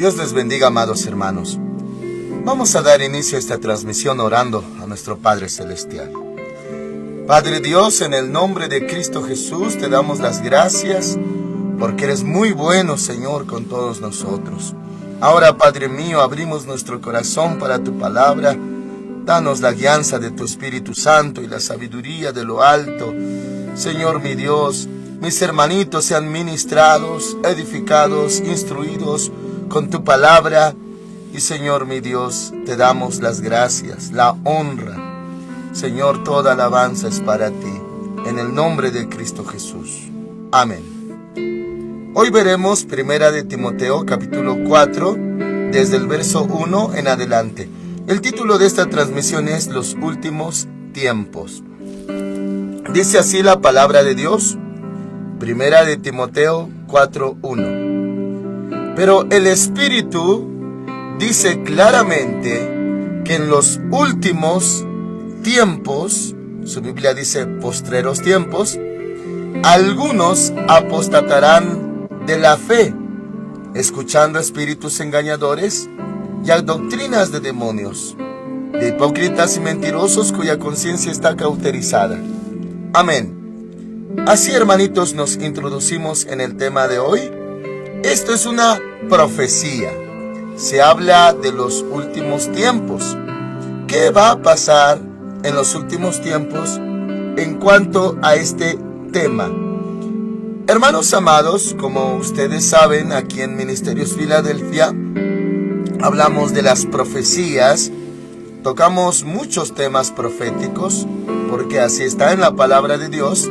Dios les bendiga, amados hermanos. Vamos a dar inicio a esta transmisión orando a nuestro Padre Celestial. Padre Dios, en el nombre de Cristo Jesús, te damos las gracias porque eres muy bueno, Señor, con todos nosotros. Ahora, Padre mío, abrimos nuestro corazón para tu palabra. Danos la guianza de tu Espíritu Santo y la sabiduría de lo alto. Señor mi Dios, mis hermanitos sean ministrados, edificados, instruidos con tu palabra. Y Señor mi Dios, te damos las gracias, la honra. Señor, toda alabanza es para ti, en el nombre de Cristo Jesús. Amén. Hoy veremos 1 de Timoteo capítulo 4, desde el verso 1 en adelante. El título de esta transmisión es Los últimos tiempos. Dice así la palabra de Dios, 1 de Timoteo 4:1. Pero el Espíritu dice claramente que en los últimos tiempos, su Biblia dice postreros tiempos, algunos apostatarán de la fe, escuchando espíritus engañadores y a doctrinas de demonios, de hipócritas y mentirosos cuya conciencia está cauterizada. Amén. Así, hermanitos, nos introducimos en el tema de hoy. Esto es una profecía. Se habla de los últimos tiempos. ¿Qué va a pasar en los últimos tiempos en cuanto a este tema? Hermanos amados, como ustedes saben, aquí en Ministerios Filadelfia hablamos de las profecías, tocamos muchos temas proféticos, porque así está en la palabra de Dios.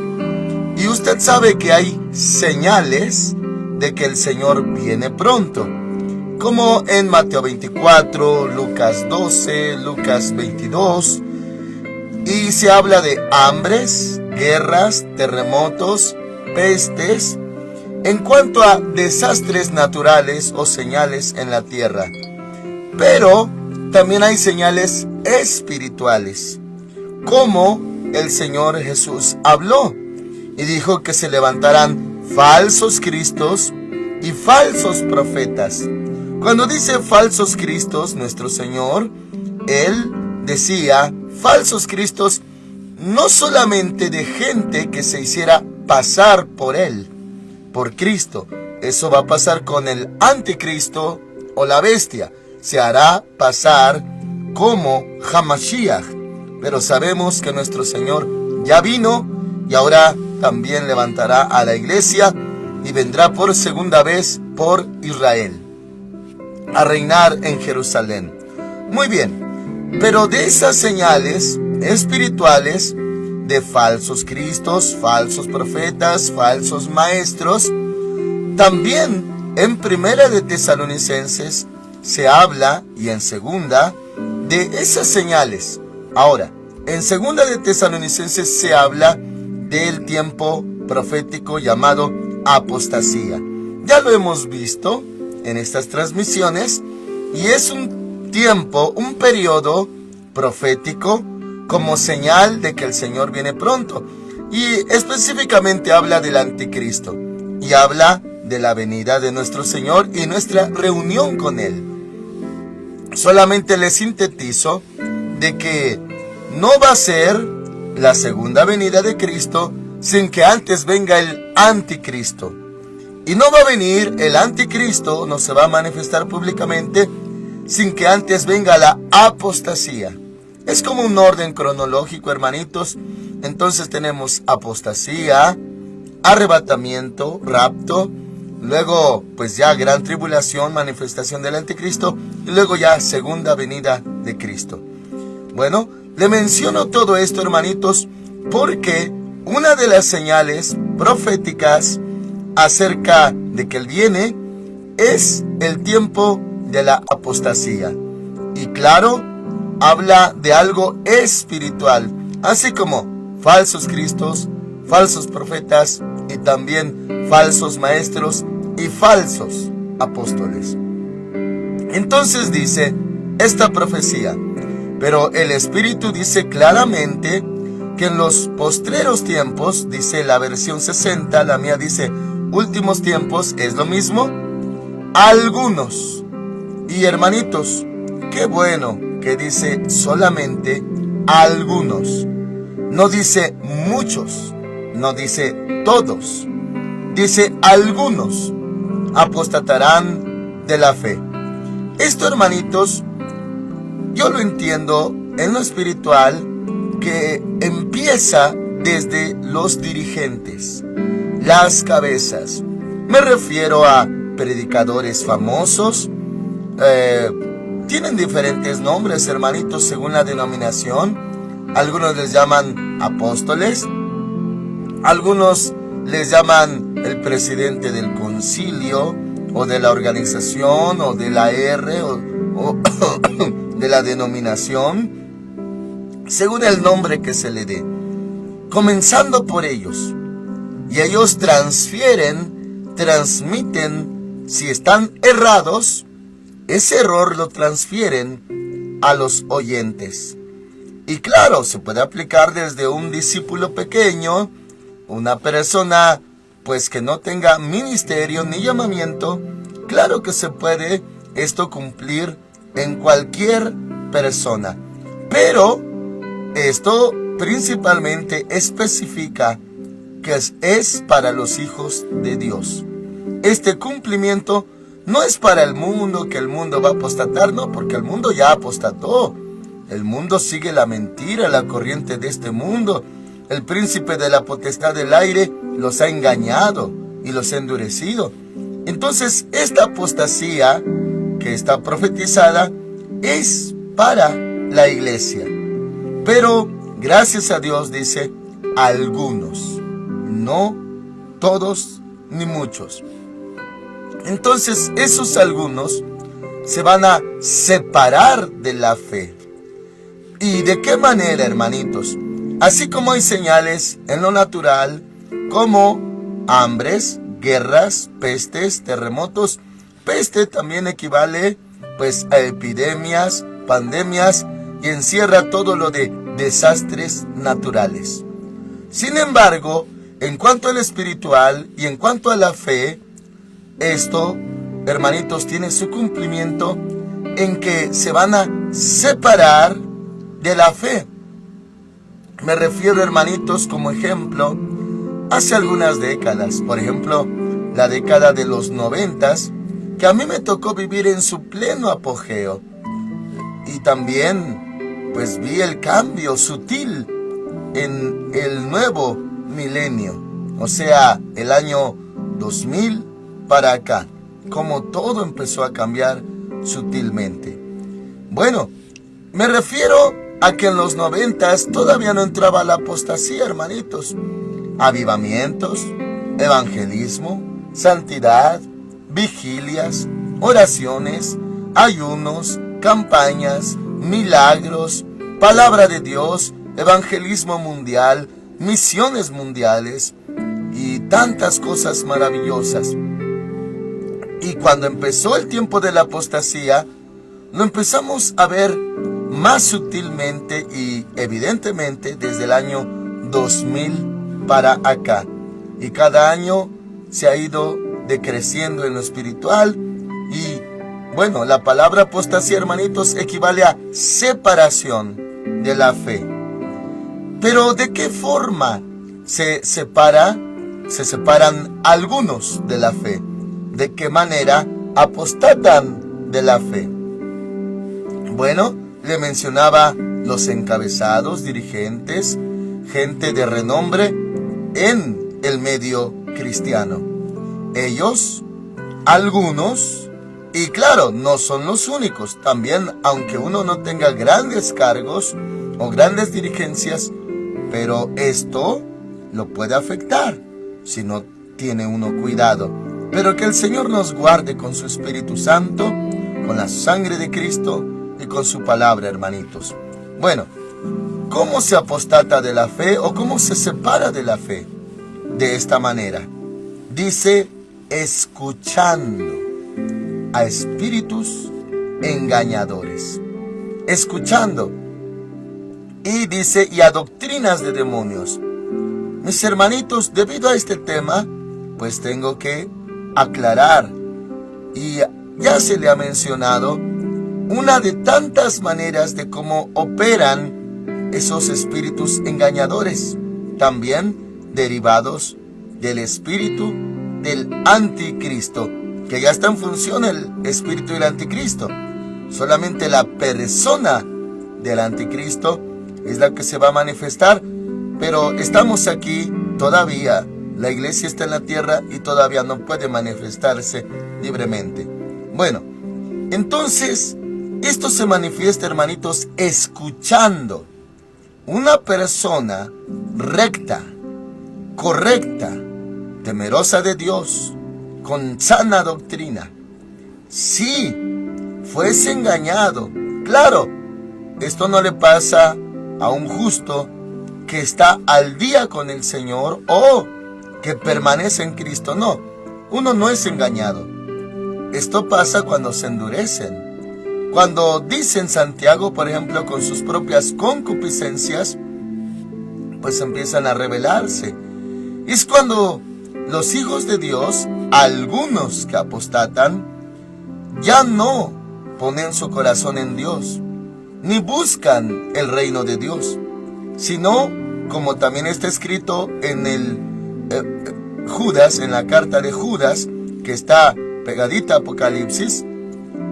Y usted sabe que hay señales de que el Señor viene pronto, como en Mateo 24, Lucas 12, Lucas 22, y se habla de hambres, guerras, terremotos, pestes, en cuanto a desastres naturales o señales en la tierra. Pero también hay señales espirituales, como el Señor Jesús habló y dijo que se levantarán falsos cristos y falsos profetas. Cuando dice falsos cristos, nuestro Señor, Él decía falsos cristos no solamente de gente que se hiciera pasar por Él, por Cristo. Eso va a pasar con el anticristo o la bestia. Se hará pasar como Hamashiach. Pero sabemos que nuestro Señor ya vino y ahora también levantará a la iglesia y vendrá por segunda vez por Israel a reinar en Jerusalén. Muy bien, pero de esas señales espirituales de falsos cristos, falsos profetas, falsos maestros, también en Primera de Tesalonicenses se habla, y en Segunda, de esas señales. Ahora, en Segunda de Tesalonicenses se habla del tiempo profético llamado apostasía. Ya lo hemos visto en estas transmisiones, y es un tiempo, un periodo profético como señal de que el Señor viene pronto. Y específicamente habla del anticristo y habla de la venida de nuestro Señor y nuestra reunión con Él. Solamente les sintetizo de que no va a ser la segunda venida de Cristo sin que antes venga el anticristo. Y no va a venir el anticristo, no se va a manifestar públicamente sin que antes venga la apostasía. Es como un orden cronológico, hermanitos. Entonces tenemos apostasía, arrebatamiento, rapto, luego pues ya gran tribulación, manifestación del anticristo, y luego ya segunda venida de Cristo. Bueno, le menciono todo esto, hermanitos, porque una de las señales proféticas acerca de que Él viene es el tiempo de la apostasía. Y claro, habla de algo espiritual, así como falsos cristos, falsos profetas y también falsos maestros y falsos apóstoles. Entonces dice esta profecía, pero el Espíritu dice claramente que en los postreros tiempos, dice la versión 60, la mía dice últimos tiempos, es lo mismo, algunos Y hermanitos, qué bueno que dice solamente algunos. No dice muchos, no dice todos. Dice algunos apostatarán de la fe. Esto, hermanitos, yo lo entiendo en lo espiritual, que empieza desde los dirigentes, las cabezas. Me refiero a predicadores famosos. Tienen diferentes nombres, hermanitos, según la denominación. Algunos les llaman apóstoles, algunos les llaman el presidente del concilio, o de la organización, o de la R, o de la denominación, según el nombre que se le dé. Comenzando por ellos. Y ellos transmiten, si están errados, ese error lo transfieren a los oyentes. Y claro, se puede aplicar desde un discípulo pequeño, una persona pues que no tenga ministerio ni llamamiento. Claro que se puede esto cumplir en cualquier persona. Pero esto principalmente especifica que es para los hijos de Dios. Este cumplimiento no es para el mundo, que el mundo va a apostatar, no, porque el mundo ya apostató. El mundo sigue la mentira, la corriente de este mundo. El príncipe de la potestad del aire los ha engañado y los ha endurecido. Entonces, esta apostasía que está profetizada es para la iglesia. Pero, gracias a Dios, dice, algunos, no todos ni muchos. Entonces, esos algunos se van a separar de la fe. ¿Y de qué manera, hermanitos? Así como hay señales en lo natural, como hambres, guerras, pestes, terremotos. Peste también equivale pues a epidemias, pandemias, y encierra todo lo de desastres naturales. Sin embargo, en cuanto al espiritual y en cuanto a la fe, esto, hermanitos, tiene su cumplimiento en que se van a separar de la fe. Me refiero, hermanitos, como ejemplo, hace algunas décadas, por ejemplo, la década de los 90s, que a mí me tocó vivir en su pleno apogeo. Y también, pues vi el cambio sutil en el nuevo milenio, o sea, el año 2000 para acá, como todo empezó a cambiar sutilmente. Bueno, me refiero a que en los 90s todavía no entraba la apostasía, hermanitos. Avivamientos, evangelismo, santidad, vigilias, oraciones, ayunos, campañas, milagros, palabra de Dios, evangelismo mundial, misiones mundiales y tantas cosas maravillosas. Y cuando empezó el tiempo de la apostasía, lo empezamos a ver más sutilmente y evidentemente desde el año 2000 para acá. Y cada año se ha ido decreciendo en lo espiritual. Y bueno, la palabra apostasía, hermanitos, equivale a separación de la fe. Pero ¿de qué forma se separan algunos de la fe? ¿De qué manera apostatan de la fe? Bueno, le mencionaba los encabezados, dirigentes, gente de renombre en el medio cristiano. Ellos, algunos, y claro, no son los únicos. También, aunque uno no tenga grandes cargos o grandes dirigencias, pero esto lo puede afectar si no tiene uno cuidado. Pero que el Señor nos guarde con su Espíritu Santo, con la sangre de Cristo y con su palabra, hermanitos. Bueno, ¿cómo se apostata de la fe o cómo se separa de la fe? De esta manera. Dice, escuchando a espíritus engañadores. Escuchando. Y dice, y a doctrinas de demonios. Mis hermanitos, debido a este tema, pues tengo que aclarar y ya se le ha mencionado una de tantas maneras de cómo operan esos espíritus engañadores, también derivados del espíritu del anticristo, que ya está en función el espíritu del anticristo. Solamente la persona del anticristo es la que se va a manifestar, pero estamos aquí todavía. La iglesia está en la tierra y todavía no puede manifestarse libremente. Bueno, entonces, esto se manifiesta, hermanitos, escuchando. Una persona recta, correcta, temerosa de Dios, con sana doctrina, si fuese engañado, claro, esto no le pasa a un justo que está al día con el Señor o que permanece en Cristo, no, uno no es engañado. Esto pasa cuando se endurecen, cuando dicen Santiago, por ejemplo, con sus propias concupiscencias, pues empiezan a rebelarse. Y es cuando los hijos de Dios, algunos que apostatan, ya no ponen su corazón en Dios, ni buscan el reino de Dios, sino, como también está escrito en el Judas, en la carta de Judas, que está pegadita a Apocalipsis,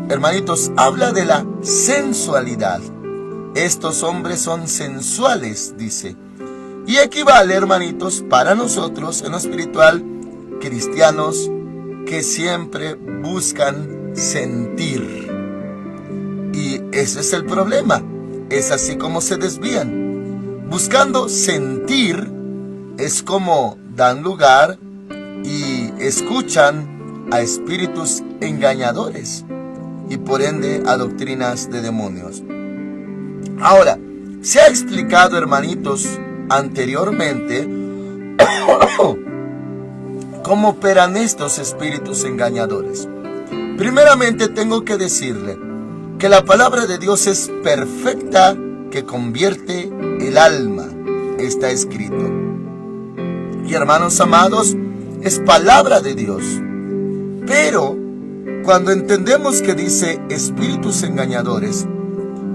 hermanitos, habla de la sensualidad. Estos hombres son sensuales, dice. Y equivale, hermanitos, para nosotros en lo espiritual, cristianos que siempre buscan sentir. Y ese es el problema. Es así como se desvían. Buscando sentir es como dan lugar y escuchan a espíritus engañadores y por ende a doctrinas de demonios. Ahora, se ha explicado, hermanitos, anteriormente cómo operan estos espíritus engañadores. Primeramente tengo que decirle que la palabra de Dios es perfecta, que convierte el alma. Está escrito. Y hermanos amados, es palabra de Dios. Pero cuando entendemos que dice espíritus engañadores,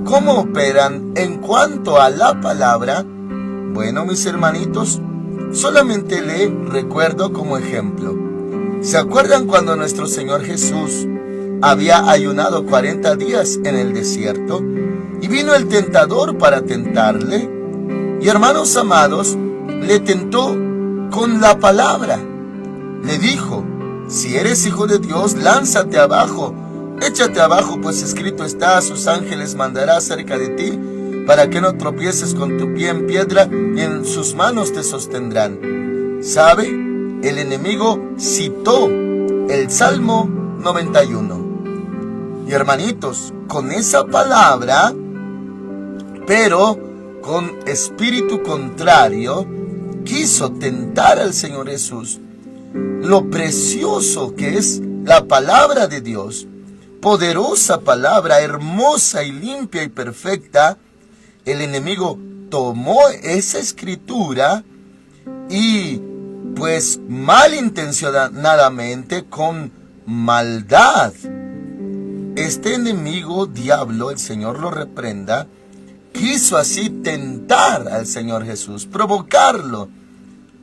¿cómo operan en cuanto a la palabra? Bueno, mis hermanitos, solamente le recuerdo como ejemplo. ¿Se acuerdan cuando nuestro Señor Jesús había ayunado 40 días en el desierto? Y vino el tentador para tentarle. Y hermanos amados, le tentó con la palabra. Le dijo: si eres hijo de Dios, lánzate abajo, échate abajo, pues escrito está: a sus ángeles mandará cerca de ti, para que no tropieces con tu pie en piedra, y en sus manos te sostendrán. ¿Sabe? El enemigo citó el Salmo 91. Y hermanitos, con esa palabra, pero con espíritu contrario, quiso tentar al Señor Jesús. Lo precioso que es la palabra de Dios, poderosa palabra, hermosa y limpia y perfecta, el enemigo tomó esa escritura y pues malintencionadamente, con maldad, este enemigo, diablo, el Señor lo reprenda, quiso así tentar al Señor Jesús, provocarlo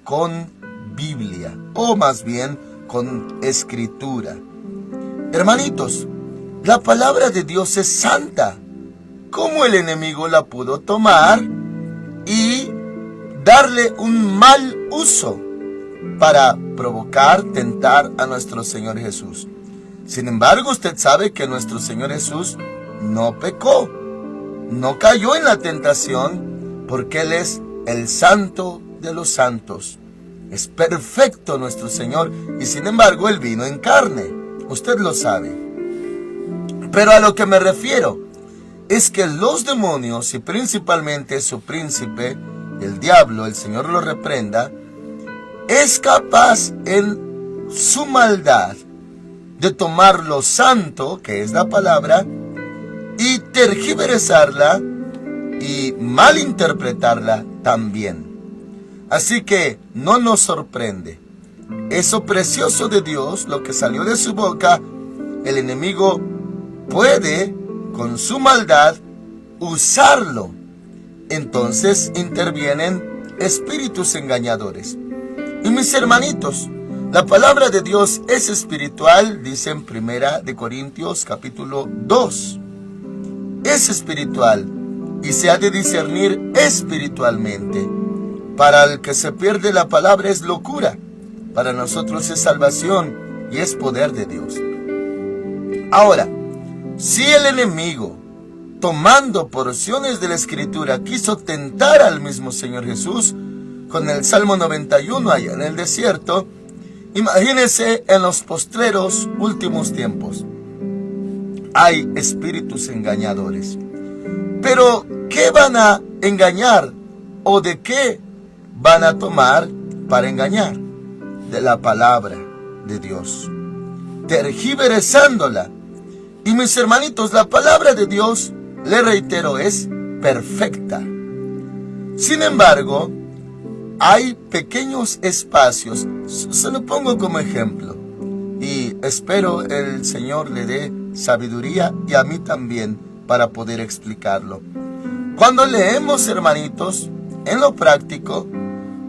con Biblia, o más bien con escritura. Hermanitos, la palabra de Dios es santa. ¿Cómo el enemigo la pudo tomar y darle un mal uso para provocar, tentar a nuestro Señor Jesús? Sin embargo, usted sabe que nuestro Señor Jesús no pecó, no cayó en la tentación, porque Él es el santo de los santos. Es perfecto nuestro Señor, y sin embargo Él vino en carne. Usted lo sabe. Pero a lo que me refiero es que los demonios, y principalmente su príncipe, el diablo, el Señor lo reprenda, es capaz en su maldad de tomar lo santo, que es la palabra, y tergiversarla y malinterpretarla también. Así que no nos sorprende. Eso precioso de Dios, lo que salió de su boca, el enemigo puede, con su maldad, usarlo. Entonces intervienen espíritus engañadores. Y mis hermanitos, la palabra de Dios es espiritual, dice en 1 Corintios capítulo 2. Es espiritual y se ha de discernir espiritualmente. Para el que se pierde la palabra es locura, para nosotros es salvación y es poder de Dios. Ahora, si el enemigo, tomando porciones de la Escritura, quiso tentar al mismo Señor Jesús con el Salmo 91 allá en el desierto, imagínense en los postreros últimos tiempos. Hay espíritus engañadores. Pero, ¿qué van a engañar? ¿O de qué van a tomar para engañar? De la palabra de Dios, tergiversándola. Y mis hermanitos, la palabra de Dios, le reitero, es perfecta. Sin embargo, hay pequeños espacios, se lo pongo como ejemplo, y espero el Señor le dé sabiduría y a mí también para poder explicarlo. Cuando leemos, hermanitos, en lo práctico,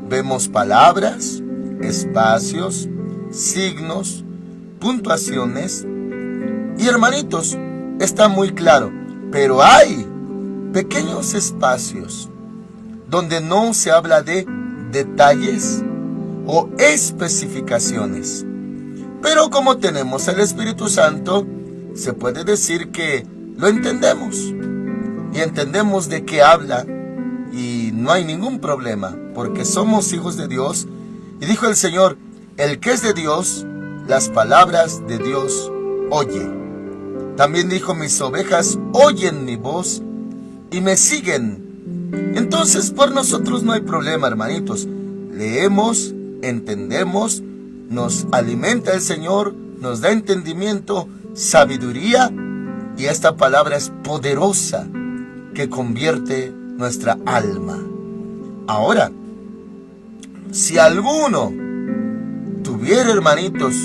vemos palabras, espacios, signos, puntuaciones, y hermanitos, está muy claro, pero hay pequeños espacios donde no se habla de detalles o especificaciones. Pero como tenemos el Espíritu Santo, se puede decir que lo entendemos. Y entendemos de qué habla y no hay ningún problema, porque somos hijos de Dios. Y dijo el Señor, el que es de Dios, las palabras de Dios oye. También dijo, mis ovejas oyen mi voz y me siguen. Entonces, por nosotros no hay problema, hermanitos. Leemos, entendemos, nos alimenta el Señor, nos da entendimiento, sabiduría, y esta palabra es poderosa que convierte nuestra alma. Ahora, si alguno tuviera, hermanitos,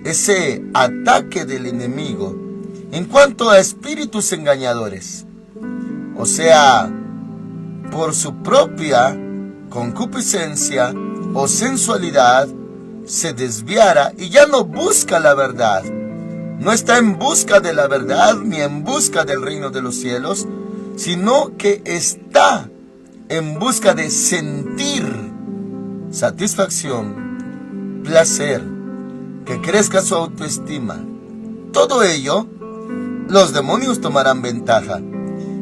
ese ataque del enemigo en cuanto a espíritus engañadores, o sea, por su propia concupiscencia o sensualidad, se desviara y ya no busca la verdad, no está en busca de la verdad ni en busca del reino de los cielos, sino que está en busca de sentir satisfacción, placer, que crezca su autoestima. Todo ello, los demonios tomarán ventaja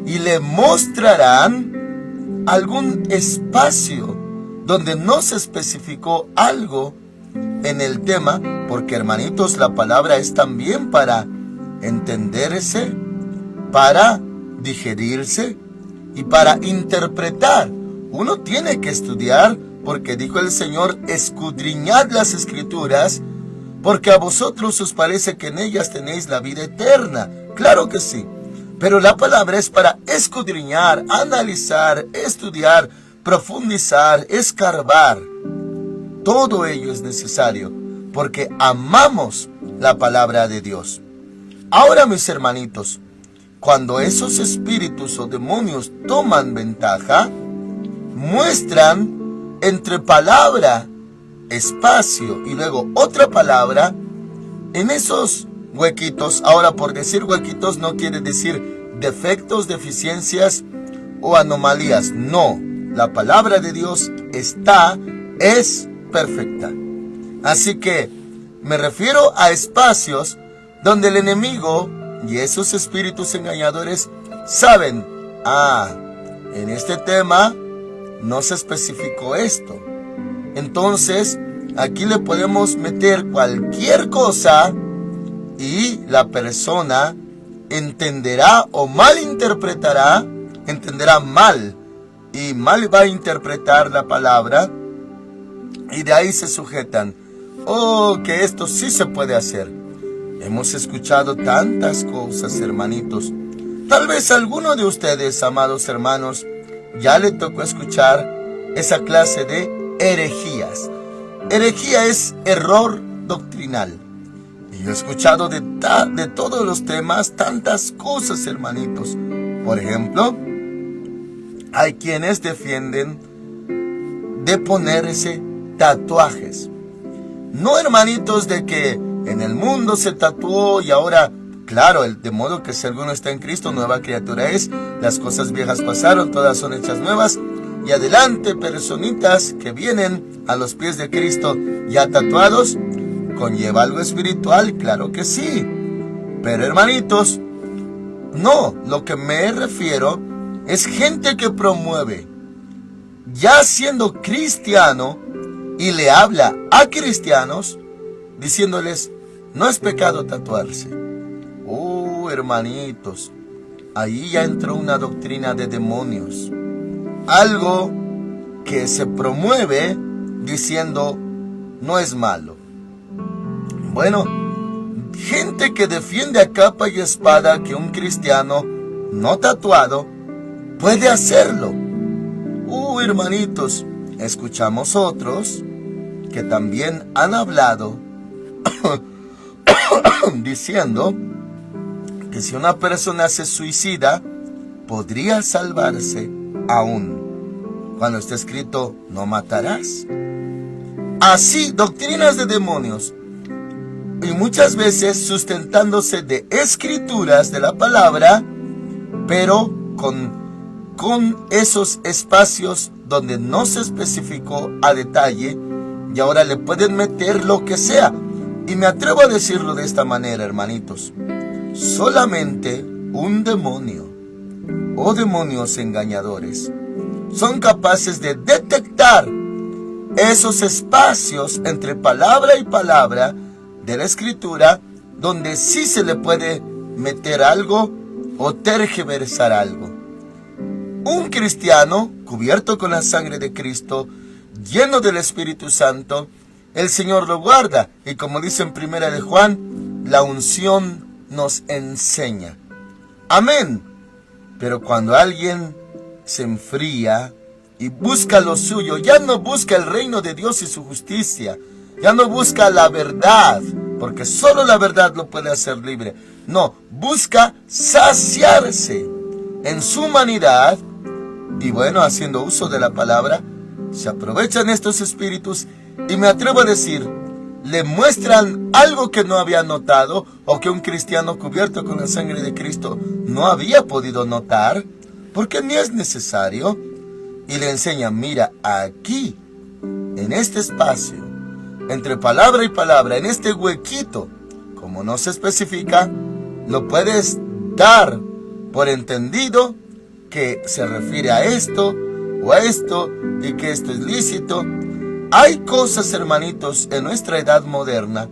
y le mostrarán algún espacio donde no se especificó algo en el tema, porque hermanitos, la palabra es también para entenderse, para digerirse y para interpretar. Uno tiene que estudiar, porque dijo el Señor, escudriñad las Escrituras, porque a vosotros os parece que en ellas tenéis la vida eterna. Claro que sí, pero la palabra es para escudriñar, analizar, estudiar, profundizar, escarbar. Todo ello es necesario, porque amamos la palabra de Dios. Ahora, mis hermanitos, cuando esos espíritus o demonios toman ventaja, muestran entre palabra, espacio y luego otra palabra, en esos huequitos. Ahora, por decir huequitos no quiere decir defectos, deficiencias o anomalías. No, la palabra de Dios es perfecta. Así que me refiero a espacios donde el enemigo y esos espíritus engañadores saben, en este tema no se especificó esto. Entonces, aquí le podemos meter cualquier cosa y la persona entenderá o malinterpretará, entenderá mal y mal va a interpretar la palabra, y de ahí se sujetan. Que esto sí se puede hacer. Hemos escuchado tantas cosas, hermanitos. Tal vez alguno de ustedes, amados hermanos, ya le tocó escuchar esa clase de herejías. Herejía es error doctrinal. Y yo he escuchado de todos los temas tantas cosas, hermanitos. Por ejemplo, hay quienes defienden de ponerse tatuajes. No, hermanitos, de que en el mundo se tatuó y ahora, claro, de modo que si alguno está en Cristo, nueva criatura es. Las cosas viejas pasaron, todas son hechas nuevas. Y adelante, personitas que vienen a los pies de Cristo ya tatuados, ¿conlleva algo espiritual? Claro que sí. Pero, hermanitos, no, lo que me refiero es gente que promueve, ya siendo cristiano, y le habla a cristianos, diciéndoles, no es pecado tatuarse. Hermanitos, ahí ya entró una doctrina de demonios. Algo que se promueve diciendo, no es malo. Bueno, gente que defiende a capa y espada que un cristiano no tatuado puede hacerlo. Hermanitos, escuchamos otros que también han hablado diciendo que si una persona se suicida, podría salvarse aún, cuando está escrito, no matarás. Así, doctrinas de demonios, y muchas veces sustentándose de escrituras de la palabra, pero con esos espacios donde no se especificó a detalle, y ahora le pueden meter lo que sea. Y me atrevo a decirlo de esta manera, hermanitos. Solamente un demonio o demonios engañadores son capaces de detectar esos espacios entre palabra y palabra de la escritura donde sí se le puede meter algo o tergiversar algo. Un cristiano cubierto con la sangre de Cristo, lleno del Espíritu Santo, el Señor lo guarda. Y como dice en 1 de Juan, la unción nos enseña. Amén. Pero cuando alguien se enfría y busca lo suyo, ya no busca el reino de Dios y su justicia, ya no busca la verdad, porque solo la verdad lo puede hacer libre. No, busca saciarse en su humanidad. Y bueno, haciendo uso de la palabra, se aprovechan estos espíritus y me atrevo a decir, le muestran algo que no había notado o que un cristiano cubierto con la sangre de Cristo no había podido notar, porque ni es necesario. Y le enseñan, mira, aquí, en este espacio, entre palabra y palabra, en este huequito, como no se especifica, lo puedes dar por entendido que se refiere a esto o a esto y que esto es lícito. Hay cosas, hermanitos, en nuestra edad moderna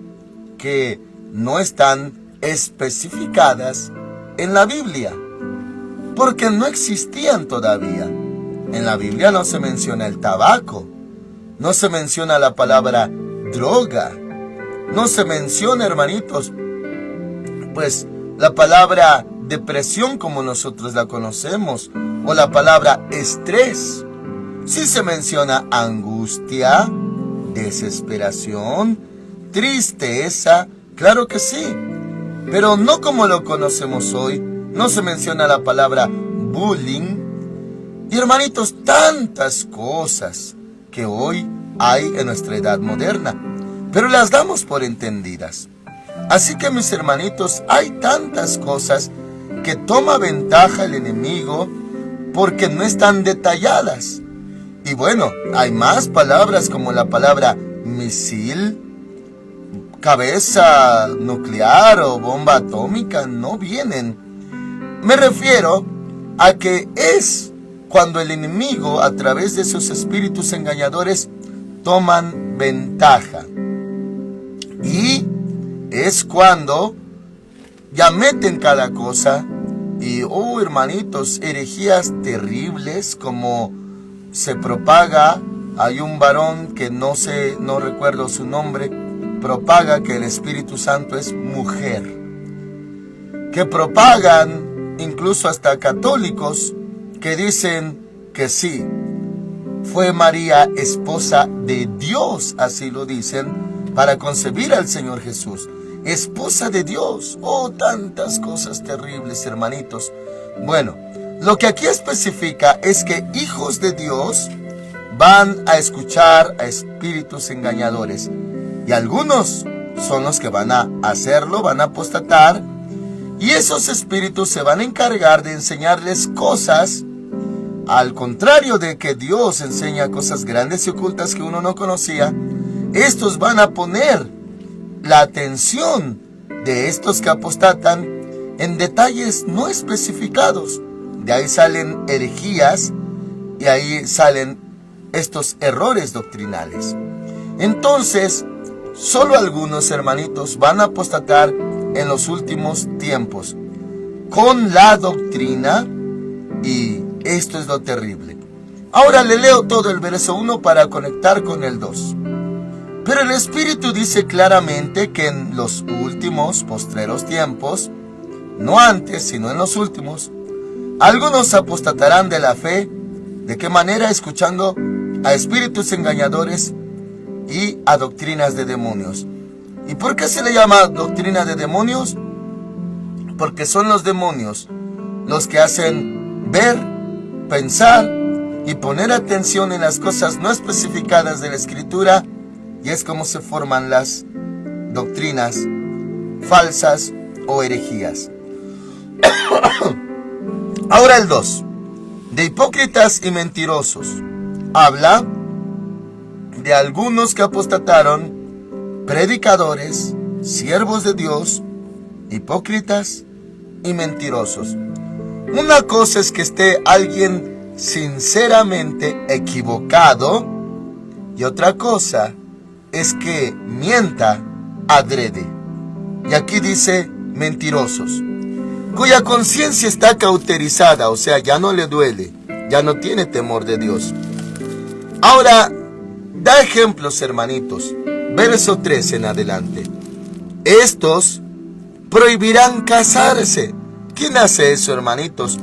que no están especificadas en la Biblia, porque no existían todavía. En la Biblia no se menciona el tabaco, no se menciona la palabra droga, no se menciona, hermanitos, pues la palabra depresión como nosotros la conocemos, o la palabra estrés. Sí se menciona angustia, desesperación, tristeza, claro que sí, pero no como lo conocemos hoy. No se menciona la palabra bullying. Y hermanitos, tantas cosas que hoy hay en nuestra edad moderna, pero las damos por entendidas. Así que, mis hermanitos, hay tantas cosas que toma ventaja el enemigo porque no están detalladas. Y bueno, hay más palabras como la palabra misil, cabeza nuclear o bomba atómica, no vienen. Me refiero a que es cuando el enemigo, a través de esos espíritus engañadores, toman ventaja. Y es cuando ya meten cada cosa. Y, hermanitos, herejías terribles como se propaga. Hay un varón que no recuerdo su nombre, propaga que el Espíritu Santo es mujer. Que propagan incluso hasta católicos que dicen que sí, fue María esposa de Dios, así lo dicen, para concebir al Señor Jesús. esposa de Dios. Oh, tantas cosas terribles, hermanitos. Bueno, lo que aquí especifica es que hijos de Dios van a escuchar a espíritus engañadores. Y algunos son los que van a hacerlo, van a apostatar. Y esos espíritus se van a encargar de enseñarles cosas, al contrario de que Dios enseña cosas grandes y ocultas que uno no conocía. Estos van a poner la atención de estos que apostatan en detalles no especificados. De ahí salen herejías y ahí salen estos errores doctrinales. Entonces, solo algunos hermanitos van a apostatar en los últimos tiempos con la doctrina, y esto es lo terrible. Ahora le leo todo el verso 1 para conectar con el 2. Pero el Espíritu dice claramente que en los últimos, postreros tiempos, no antes, sino en los últimos, algunos apostatarán de la fe. ¿De qué manera? Escuchando a espíritus engañadores y a doctrinas de demonios. ¿Y por qué se le llama doctrina de demonios? Porque son los demonios los que hacen ver, pensar y poner atención en las cosas no especificadas de la Escritura, y es como se forman las doctrinas falsas o herejías. Ahora el 2, de hipócritas y mentirosos, habla de algunos que apostataron, predicadores, siervos de Dios, hipócritas y mentirosos. Una cosa es que esté alguien sinceramente equivocado, y otra cosa es que mienta adrede. Y aquí dice mentirosos, cuya conciencia está cauterizada, o sea, ya no le duele, ya no tiene temor de Dios. Ahora, da ejemplos, hermanitos. Verso 3 en adelante. Estos prohibirán casarse. ¿Quién hace eso, hermanitos?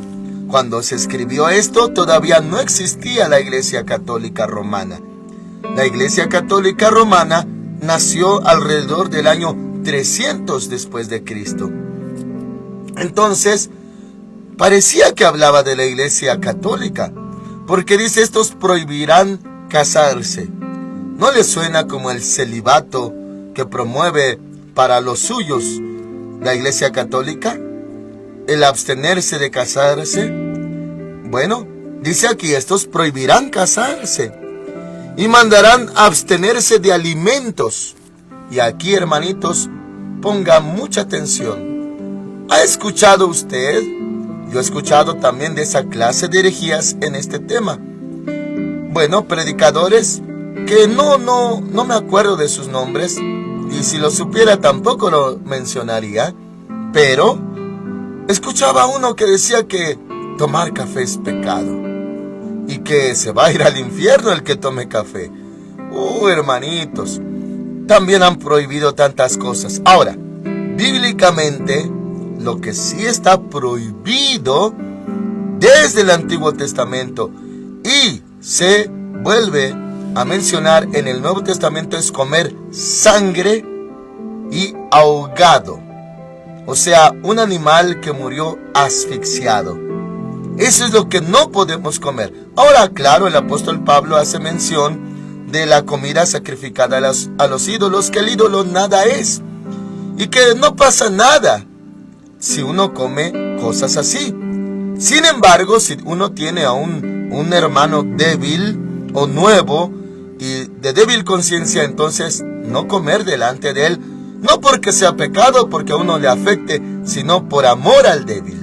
Cuando se escribió esto, todavía no existía la Iglesia Católica Romana. La Iglesia Católica Romana nació alrededor del año 300 después de Cristo. Entonces, parecía que hablaba de la Iglesia Católica, porque dice, estos prohibirán casarse. ¿No le suena como el celibato que promueve para los suyos la Iglesia Católica? El abstenerse de casarse. Bueno, dice aquí, estos prohibirán casarse y mandarán abstenerse de alimentos. Y aquí, hermanitos, ponga mucha atención. ¿Ha escuchado usted? Yo he escuchado también de esa clase de herejías en este tema. Bueno, predicadores que no me acuerdo de sus nombres, y si lo supiera tampoco lo mencionaría, pero escuchaba uno que decía que tomar café es pecado y que se va a ir al infierno el que tome café. Hermanitos, también han prohibido tantas cosas. Ahora, bíblicamente, lo que sí está prohibido desde el Antiguo Testamento y se vuelve a mencionar en el Nuevo Testamento es comer sangre y ahogado. O sea, un animal que murió asfixiado. Eso es lo que no podemos comer. Ahora, claro, el apóstol Pablo hace mención de la comida sacrificada a los ídolos, que el ídolo nada es, y que no pasa nada si uno come cosas así. Sin embargo, si uno tiene a un hermano débil o nuevo y de débil conciencia, entonces no comer delante de él, no porque sea pecado, porque a uno le afecte, sino por amor al débil.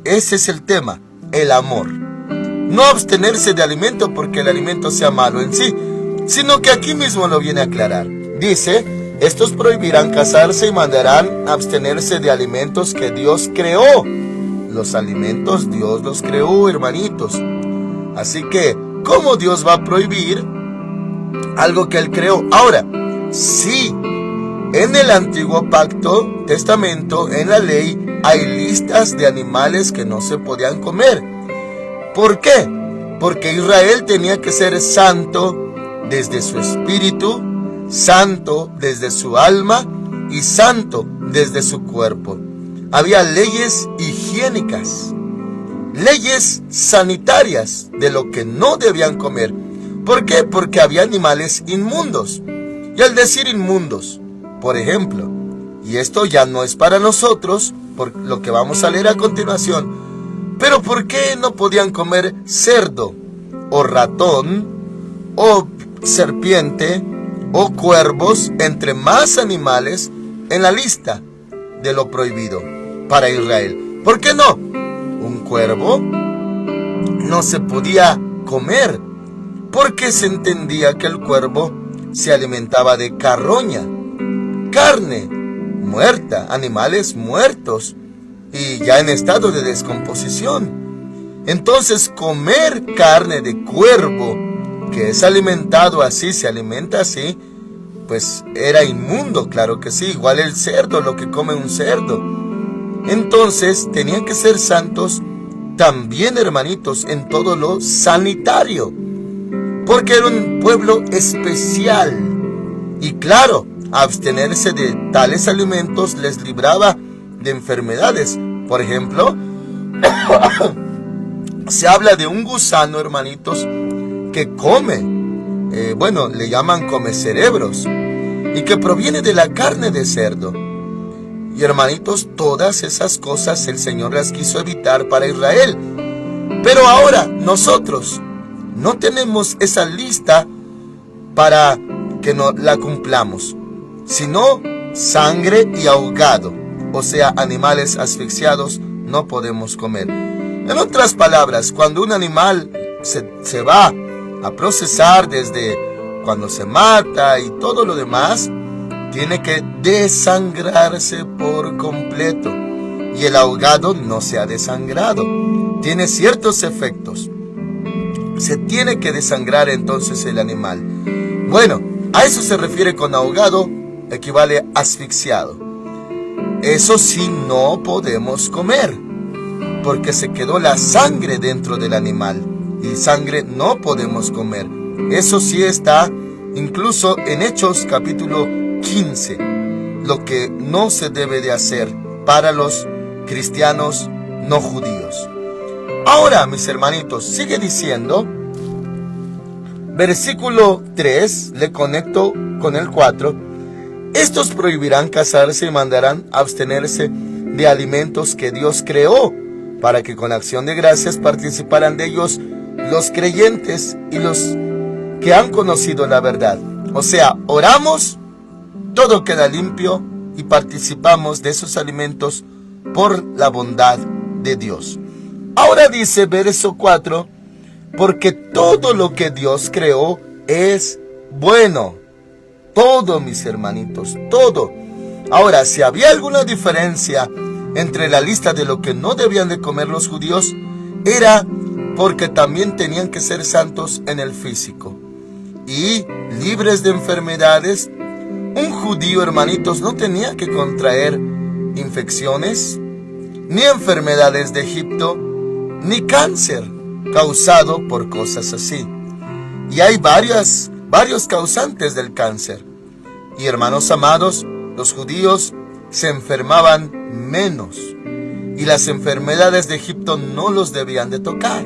Ese es el tema, el amor. No abstenerse de alimento porque el alimento sea malo en sí, sino que aquí mismo lo viene a aclarar. Dice, estos prohibirán casarse y mandarán abstenerse de alimentos que Dios creó. Los alimentos Dios los creó, hermanitos. Así que, ¿cómo Dios va a prohibir algo que Él creó? Ahora, sí, en el Antiguo Pacto, Testamento, en la ley, hay listas de animales que no se podían comer. ¿Por qué? Porque Israel tenía que ser santo desde su espíritu, santo desde su alma y santo desde su cuerpo. Había leyes higiénicas, leyes sanitarias de lo que no debían comer. ¿Por qué? Porque había animales inmundos. Y al decir inmundos, por ejemplo, y esto ya no es para nosotros, por lo que vamos a leer a continuación, pero ¿por qué no podían comer cerdo, o ratón, o serpiente, o cuervos, entre más animales en la lista de lo prohibido para Israel? ¿Por qué no? Un cuervo no se podía comer, porque se entendía que el cuervo se alimentaba de carroña, carne muerta, animales muertos y ya en estado de descomposición. Entonces comer carne de cuervo, que es alimentado así, se alimenta así, pues era inmundo, claro que sí, igual el cerdo, lo que come un cerdo. Entonces tenían que ser santos también, hermanitos, en todo lo sanitario, porque era un pueblo especial. Y claro, abstenerse de tales alimentos les libraba de enfermedades. Por ejemplo, se habla de un gusano, hermanitos, que come, le llaman come cerebros, y que proviene de la carne de cerdo. Y hermanitos, todas esas cosas el Señor las quiso evitar para Israel. Pero ahora nosotros no tenemos esa lista para que no la cumplamos, sino sangre y ahogado, o sea, animales asfixiados no podemos comer. En otras palabras, cuando un animal se va a procesar, desde cuando se mata y todo lo demás, tiene que desangrarse por completo. Y el ahogado no se ha desangrado, tiene ciertos efectos. Se tiene que desangrar entonces el animal. Bueno, a eso se refiere con ahogado, equivale a asfixiado. Eso sí no podemos comer, porque se quedó la sangre dentro del animal, y sangre no podemos comer. Eso sí está incluso en Hechos capítulo 15, lo que no se debe de hacer para los cristianos no judíos. Ahora, mis hermanitos, sigue diciendo, versículo 3, le conecto con el 4. Estos prohibirán casarse y mandarán abstenerse de alimentos que Dios creó, para que con acción de gracias participaran de ellos los creyentes y los que han conocido la verdad. O sea, oramos, todo queda limpio y participamos de esos alimentos por la bondad de Dios. Ahora dice verso 4, porque todo lo que Dios creó es bueno. Todo, mis hermanitos, todo. Ahora, si había alguna diferencia entre la lista de lo que no debían de comer los judíos, era porque también tenían que ser santos en el físico y libres de enfermedades. Un judío, hermanitos, no tenía que contraer infecciones, ni enfermedades de Egipto, ni cáncer causado por cosas así. Y hay varios causantes del cáncer. Y hermanos amados, los judíos se enfermaban menos, y las enfermedades de Egipto no los debían de tocar.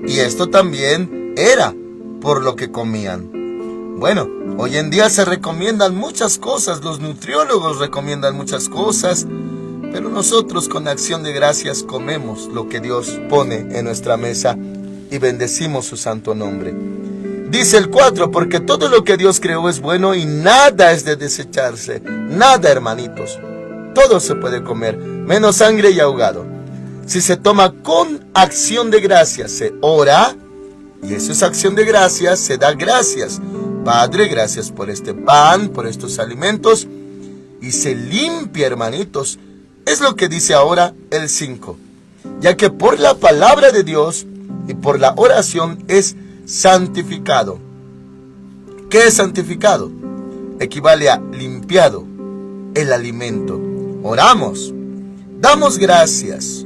Y esto también era por lo que comían. Bueno, hoy en día se recomiendan muchas cosas, los nutriólogos recomiendan muchas cosas, pero nosotros con acción de gracias comemos lo que Dios pone en nuestra mesa y bendecimos su santo nombre. Dice el 4, porque todo lo que Dios creó es bueno y nada es de desecharse. Nada, hermanitos. Todo se puede comer, menos sangre y ahogado. Si se toma con acción de gracias, se ora, y eso es acción de gracias, se da gracias. Padre, gracias por este pan, por estos alimentos, y se limpia, hermanitos. Es lo que dice ahora el 5, ya que por la palabra de Dios y por la oración es santificado. ¿Qué es santificado? Equivale a limpiado el alimento. Oramos, damos gracias,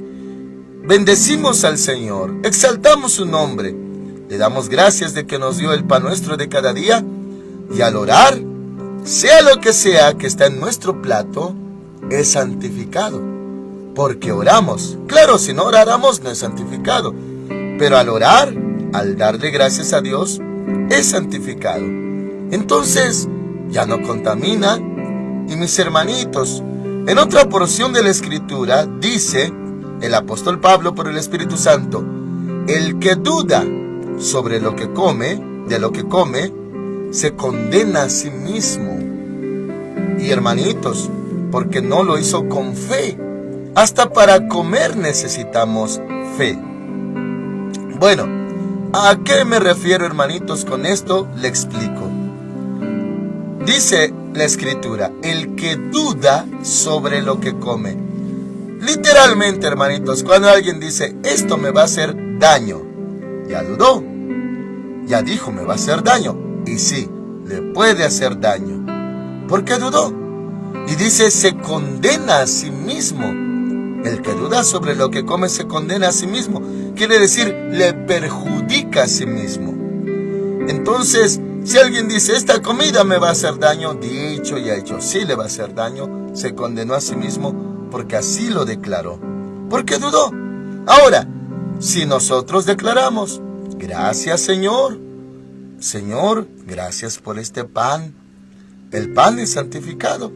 bendecimos al Señor, exaltamos su nombre, le damos gracias de que nos dio el pan nuestro de cada día, y al orar, sea lo que sea que está en nuestro plato, es santificado, porque oramos. Claro, si no oráramos no es santificado, pero al orar, al darle gracias a Dios, es santificado. Entonces, ya no contamina. Y mis hermanitos, en otra porción de la Escritura dice el apóstol Pablo por el Espíritu Santo: el que duda sobre lo que come, de lo que come, se condena a sí mismo. Y hermanitos, porque no lo hizo con fe. Hasta para comer necesitamos fe. Bueno, ¿a qué me refiero, hermanitos? Con esto le explico. Dice la Escritura: el que duda sobre lo que come. Literalmente, hermanitos, cuando alguien dice esto me va a hacer daño, ya dudó, ya dijo me va a hacer daño. Y sí, le puede hacer daño, porque dudó. Y dice, se condena a sí mismo. El que duda sobre lo que come se condena a sí mismo. Quiere decir, le perjudica a sí mismo. Entonces, si alguien dice, esta comida me va a hacer daño, dicho y hecho, sí le va a hacer daño, se condenó a sí mismo porque así lo declaró, porque dudó. Ahora, si nosotros declaramos, gracias Señor, Señor, gracias por este pan, el pan es santificado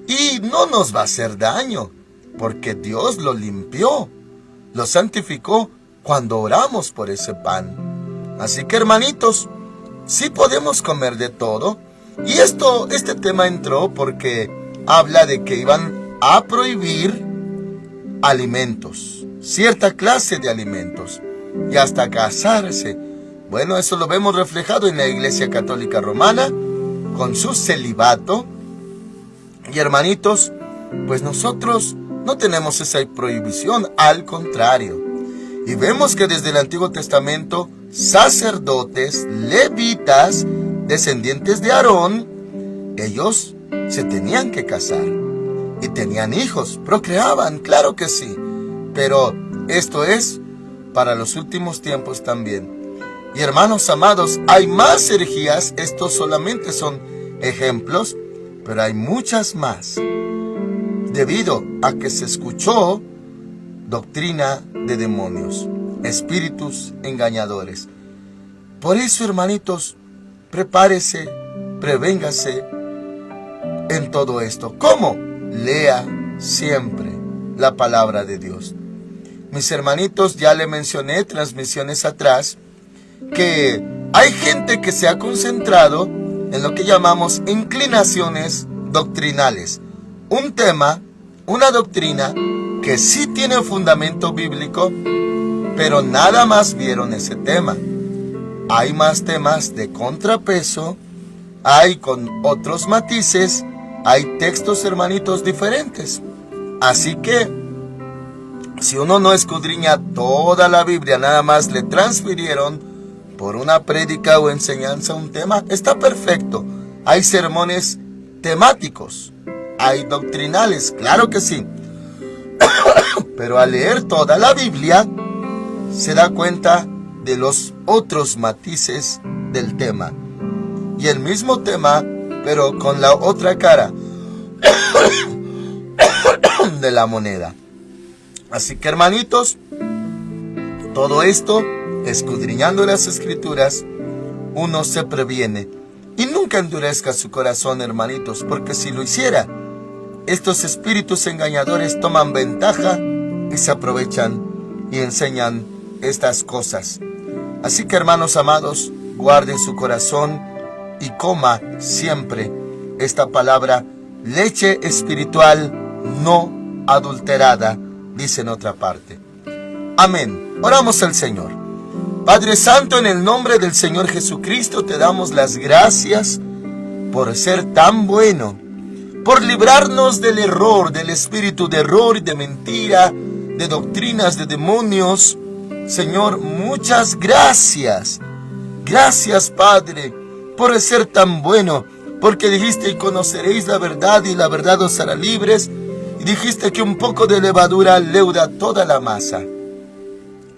y no nos va a hacer daño, porque Dios lo limpió, lo santificó cuando oramos por ese pan. Así que, hermanitos, sí podemos comer de todo. Y este tema entró porque habla de que iban a prohibir alimentos, cierta clase de alimentos, y hasta casarse. Bueno, eso lo vemos reflejado en la Iglesia Católica Romana, con su celibato. Y hermanitos, pues nosotros no tenemos esa prohibición, al contrario. Y vemos que desde el Antiguo Testamento, sacerdotes, levitas, descendientes de Aarón, ellos se tenían que casar. Y tenían hijos, procreaban, claro que sí. Pero esto es para los últimos tiempos también. Y hermanos amados, hay más herejías, estos solamente son ejemplos, pero hay muchas más. Debido a que se escuchó doctrina de demonios, espíritus engañadores. Por eso, hermanitos, prepárese, prevéngase en todo esto. ¿Cómo? Lea siempre la palabra de Dios. Mis hermanitos, ya le mencioné transmisiones atrás que hay gente que se ha concentrado en lo que llamamos inclinaciones doctrinales. Un tema, una doctrina que sí tiene fundamento bíblico, pero nada más vieron ese tema. Hay más temas de contrapeso, hay con otros matices, hay textos, hermanitos, diferentes. Así que, si uno no escudriña toda la Biblia, nada más le transfirieron por una prédica o enseñanza un tema, está perfecto. Hay sermones temáticos, hay doctrinales, claro que sí. Pero al leer toda la Biblia, se da cuenta de los otros matices del tema. Y el mismo tema, pero con la otra cara de la moneda. Así que, hermanitos, todo esto, escudriñando las Escrituras, uno se previene. Y nunca endurezca su corazón, hermanitos, porque si lo hiciera, estos espíritus engañadores toman ventaja y se aprovechan y enseñan estas cosas. Así que, hermanos amados, guarden su corazón y coma siempre esta palabra, leche espiritual no adulterada, dice en otra parte. Amén. Oramos al Señor. Padre Santo, en el nombre del Señor Jesucristo, te damos las gracias por ser tan bueno, por librarnos del error, del espíritu de error y de mentira, de doctrinas de demonios. Señor, muchas gracias. Gracias, Padre, por ser tan bueno, porque dijiste, y conoceréis la verdad, y la verdad os hará libres, y dijiste que un poco de levadura leuda toda la masa.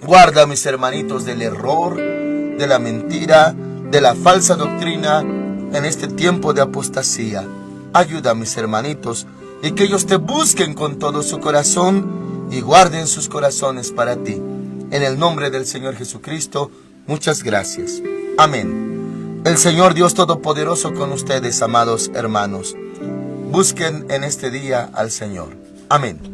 Guarda, mis hermanitos, del error, de la mentira, de la falsa doctrina en este tiempo de apostasía. Ayuda, mis hermanitos, y que ellos te busquen con todo su corazón y guarden sus corazones para ti. En el nombre del Señor Jesucristo, muchas gracias. Amén. El Señor Dios Todopoderoso con ustedes, amados hermanos. Busquen en este día al Señor. Amén.